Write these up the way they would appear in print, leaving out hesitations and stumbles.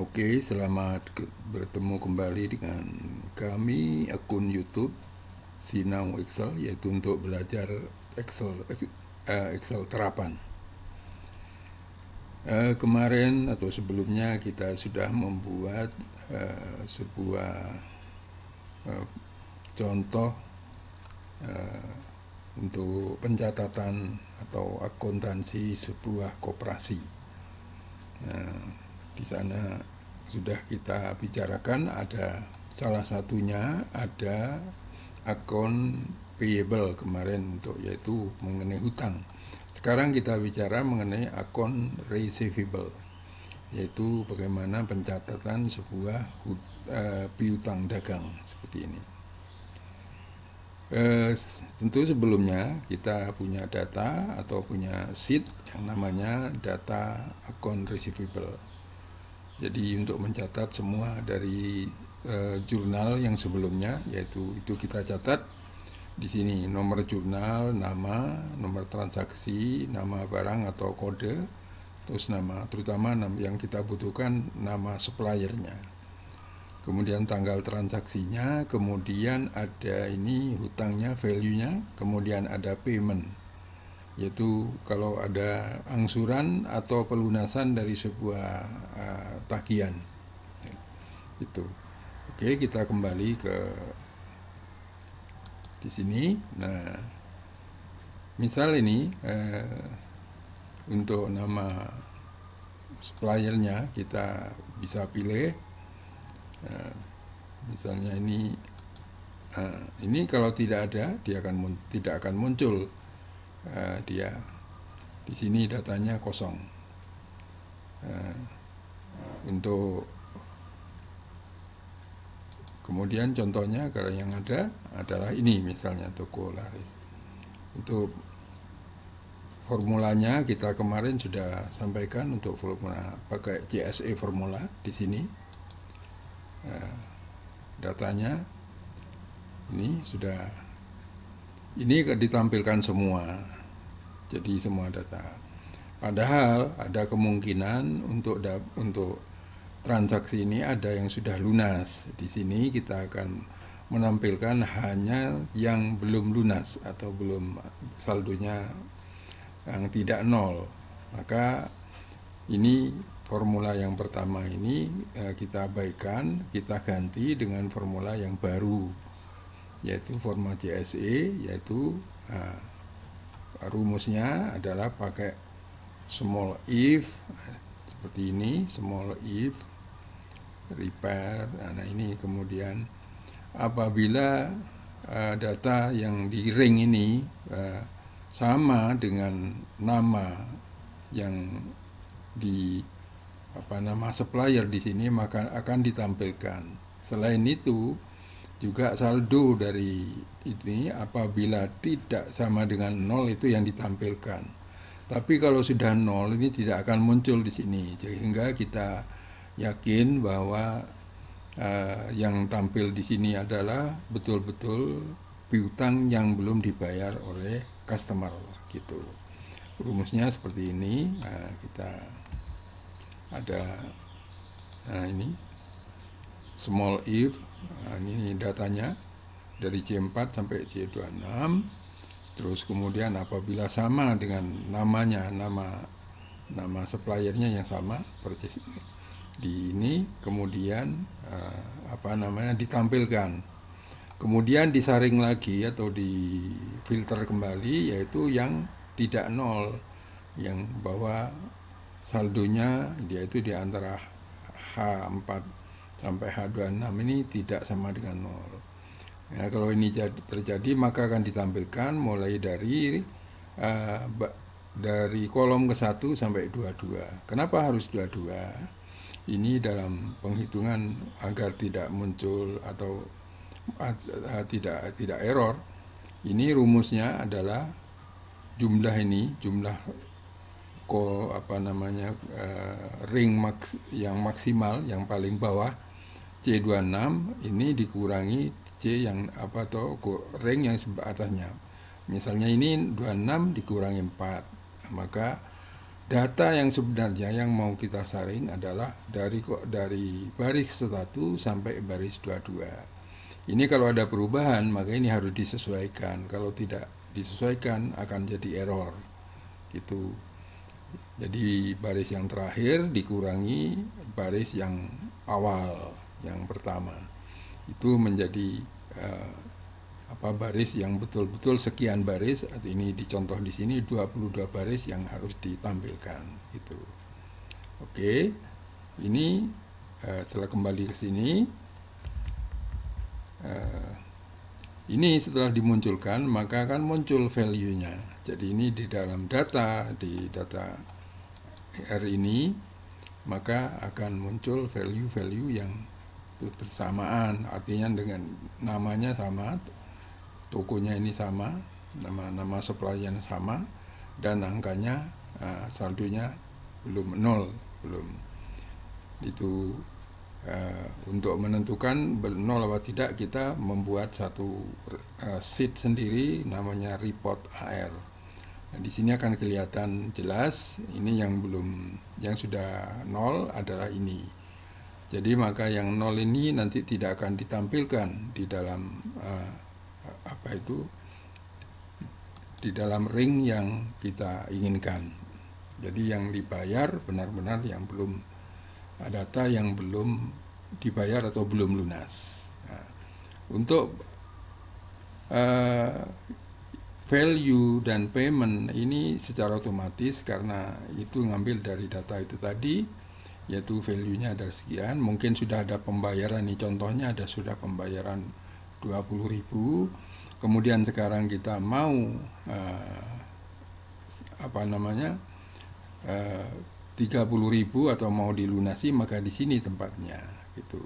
Oke, selamat bertemu kembali dengan kami akun YouTube Sinau Excel, yaitu untuk belajar Excel terapan. Kemarin atau sebelumnya kita sudah membuat sebuah contoh untuk pencatatan atau akuntansi sebuah koperasi. Di sana sudah kita bicarakan, ada salah satunya ada akun payable kemarin untuk yaitu mengenai hutang. Sekarang kita bicara mengenai akun receivable, yaitu bagaimana pencatatan sebuah piutang dagang seperti ini. Tentu sebelumnya kita punya data atau punya sheet yang namanya data account receivable. Jadi untuk mencatat semua dari jurnal yang sebelumnya, yaitu itu kita catat di sini nomor jurnal, nama, nomor transaksi, nama barang atau kode, terus nama, terutama yang kita butuhkan nama suppliernya. Kemudian tanggal transaksinya, kemudian ada ini hutangnya, value-nya, kemudian ada payment, yaitu kalau ada angsuran atau pelunasan dari sebuah tagihan. Itu. Oke, kita kembali ke di sini. Nah, misal ini untuk nama suppliernya kita bisa pilih. Misalnya ini kalau tidak ada, dia tidak akan muncul. Dia di sini datanya kosong. Untuk kemudian contohnya kalau yang ada adalah ini, misalnya toko laris. Untuk formulanya kita kemarin sudah sampaikan, untuk formula pakai CSE formula di sini. Datanya ini sudah, ini ditampilkan semua, jadi semua data. Padahal ada kemungkinan untuk transaksi ini ada yang sudah lunas. Di sini kita akan menampilkan hanya yang belum lunas atau belum saldonya yang tidak nol. Maka ini formula yang pertama ini kita abaikan, kita ganti dengan formula yang baru, yaitu formula CSE, yaitu rumusnya adalah pakai small if seperti ini, small if repair. Nah ini kemudian apabila data yang di ring ini sama dengan nama yang di nama supplier di sini, maka akan ditampilkan. Selain itu juga saldo dari ini apabila tidak sama dengan 0 itu yang ditampilkan. Tapi kalau sudah 0 ini tidak akan muncul di sini, sehingga kita yakin bahwa yang tampil di sini adalah betul-betul piutang yang belum dibayar oleh customer gitu. Rumusnya seperti ini. Kita ada ini small if, ini datanya dari C4 sampai C26. Terus kemudian apabila sama dengan namanya, nama suppliernya yang sama persis di ini, kemudian ditampilkan. Kemudian disaring lagi atau difilter kembali, yaitu yang tidak nol, yang bahwa saldonya dia itu di antara H4 sampai H26 ini tidak sama dengan 0. Ya, kalau ini terjadi maka akan ditampilkan mulai dari kolom ke-1 sampai 22. Kenapa harus 22? Ini dalam penghitungan agar tidak muncul atau tidak error. Ini rumusnya adalah jumlah ring yang maksimal yang paling bawah C26 ini dikurangi C yang ring yang sebelah atasnya. Misalnya ini 26 dikurangi 4, maka data yang sebenarnya yang mau kita saring adalah dari baris 1 sampai baris 22. Ini kalau ada perubahan maka ini harus disesuaikan. Kalau tidak disesuaikan akan jadi error. Gitu. Jadi baris yang terakhir dikurangi baris yang awal, yang pertama. Itu menjadi baris yang betul-betul sekian baris. Ini dicontoh di sini 22 baris yang harus ditampilkan gitu. Oke. Ini setelah kembali ke sini, ini setelah dimunculkan maka akan muncul value-nya. Jadi ini di dalam data, di data R ini maka akan muncul value-value yang bersamaan, artinya dengan namanya sama, tokonya ini sama, nama supplier sama, dan angkanya saldonya belum 0, belum. Itu untuk menentukan 0 atau tidak kita membuat satu sheet sendiri namanya report AR. Nah, di sini akan kelihatan jelas ini yang belum, yang sudah 0 adalah ini. Jadi maka yang 0 ini nanti tidak akan ditampilkan di dalam di dalam ring yang kita inginkan. Jadi yang dibayar benar-benar yang belum, data yang belum dibayar atau belum lunas. Nah, untuk value dan payment ini secara otomatis karena itu ngambil dari data itu tadi, yaitu value-nya ada sekian, mungkin sudah ada pembayaran nih, contohnya ada sudah pembayaran 20.000, kemudian sekarang kita mau 30.000 atau mau dilunasi, maka di sini tempatnya gitu.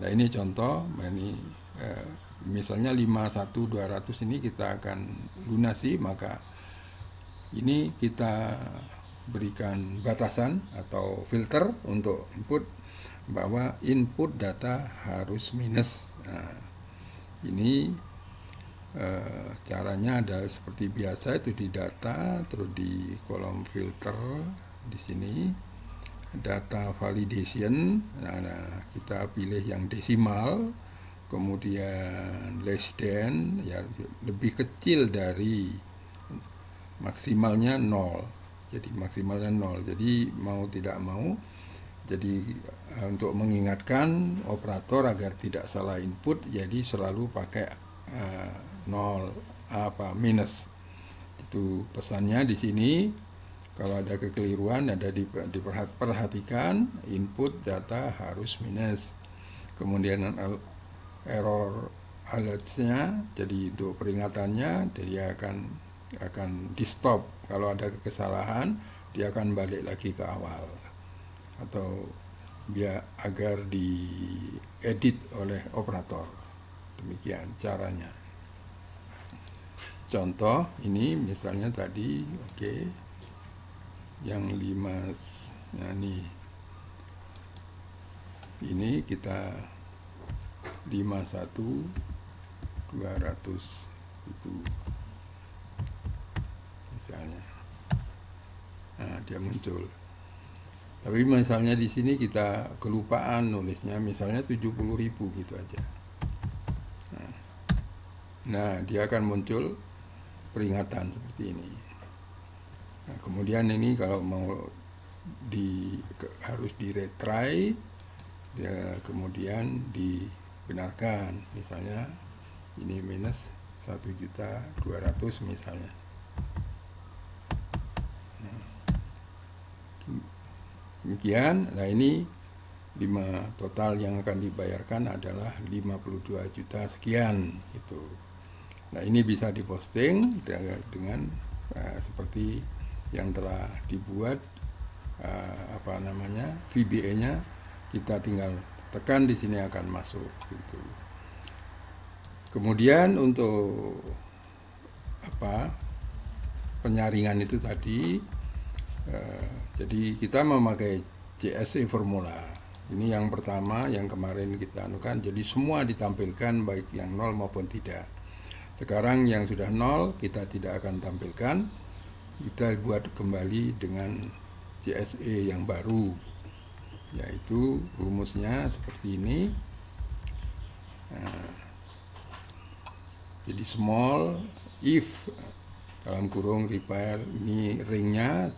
Nah ini contoh, ini misalnya 51.200 ini kita akan lunasi, maka ini kita berikan batasan atau filter untuk input bahwa input data harus minus. Nah, ini caranya adalah seperti biasa, itu di data, terus di kolom filter di sini data validation. Nah, kita pilih yang desimal, kemudian less than, ya lebih kecil dari maksimalnya 0. Jadi maksimalnya 0. Jadi mau tidak mau, jadi untuk mengingatkan operator agar tidak salah input, jadi selalu pakai 0 minus. Itu pesannya di sini. Kalau ada kekeliruan, ada diperhatikan input data harus minus. Kemudian error alertnya, jadi untuk peringatannya dia akan di stop. Kalau ada kesalahan dia akan balik lagi ke awal, atau biar agar diedit oleh operator. Demikian caranya. Contoh ini misalnya tadi, oke, yang 5, nah ini kita 51.200.000 misalnya. Nah, dia muncul. Tapi misalnya di sini kita kelupaan nulisnya, misalnya 70.000 gitu aja. Nah, dia akan muncul peringatan seperti ini. Nah, kemudian ini kalau mau harus retry, dia kemudian dibenarkan. Misalnya ini minus 1.200.000 misalnya. Demikian. Nah ini total yang akan dibayarkan adalah 52 juta sekian itu. Nah ini bisa diposting dengan seperti yang telah dibuat VBA-nya, kita tinggal tekan di sini akan masuk gitu. Kemudian untuk penyaringan itu tadi, jadi kita memakai CSV formula. Ini yang pertama yang kemarin kita anukan, jadi semua ditampilkan baik yang 0 maupun tidak. Sekarang yang sudah 0 kita tidak akan tampilkan, kita buat kembali dengan CSE yang baru, yaitu rumusnya seperti ini. Nah, jadi small if dalam kurung repair, ini ringnya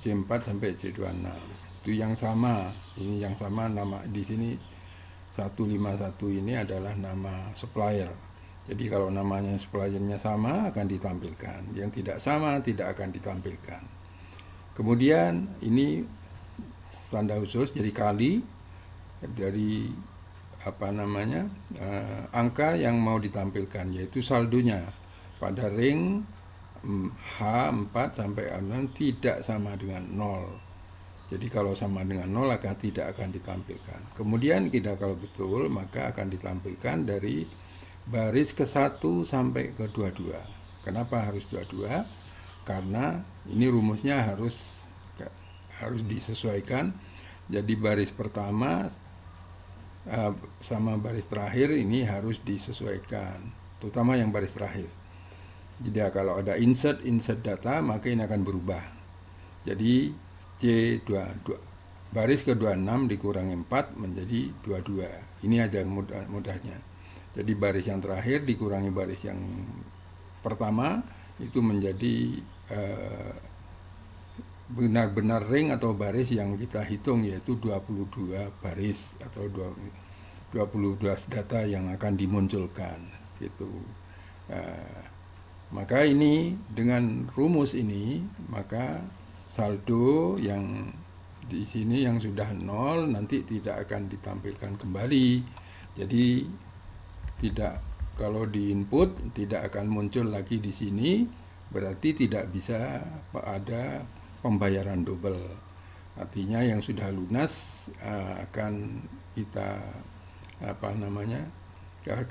C4 sampai C26. Itu yang sama, ini yang sama nama di sini 151 ini adalah nama supplier. Jadi kalau namanya suppliernya sama akan ditampilkan, yang tidak sama tidak akan ditampilkan. Kemudian ini tanda khusus jadi kali dari angka yang mau ditampilkan, yaitu saldonya pada ring H4 sampai H6 tidak sama dengan 0. Jadi kalau sama dengan 0 tidak akan ditampilkan. Kemudian kita kalau betul maka akan ditampilkan dari baris ke-1 sampai ke-22. Kenapa harus 22? Karena ini rumusnya harus disesuaikan. Jadi baris pertama sama baris terakhir ini harus disesuaikan, terutama yang baris terakhir. Jadi kalau ada insert data maka ini akan berubah. Jadi C22 baris ke-26 dikurangi 4 menjadi 22. Ini aja mudahnya. Jadi baris yang terakhir dikurangi baris yang pertama itu menjadi benar-benar ring atau baris yang kita hitung, yaitu 22 baris atau 22 data yang akan dimunculkan gitu. Maka ini dengan rumus ini maka saldo yang di sini yang sudah 0 nanti tidak akan ditampilkan kembali. Jadi tidak, kalau di input tidak akan muncul lagi di sini, berarti tidak bisa ada pembayaran double. Artinya yang sudah lunas akan kita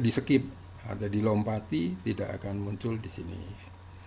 di skip atau dilompati, tidak akan muncul di sini.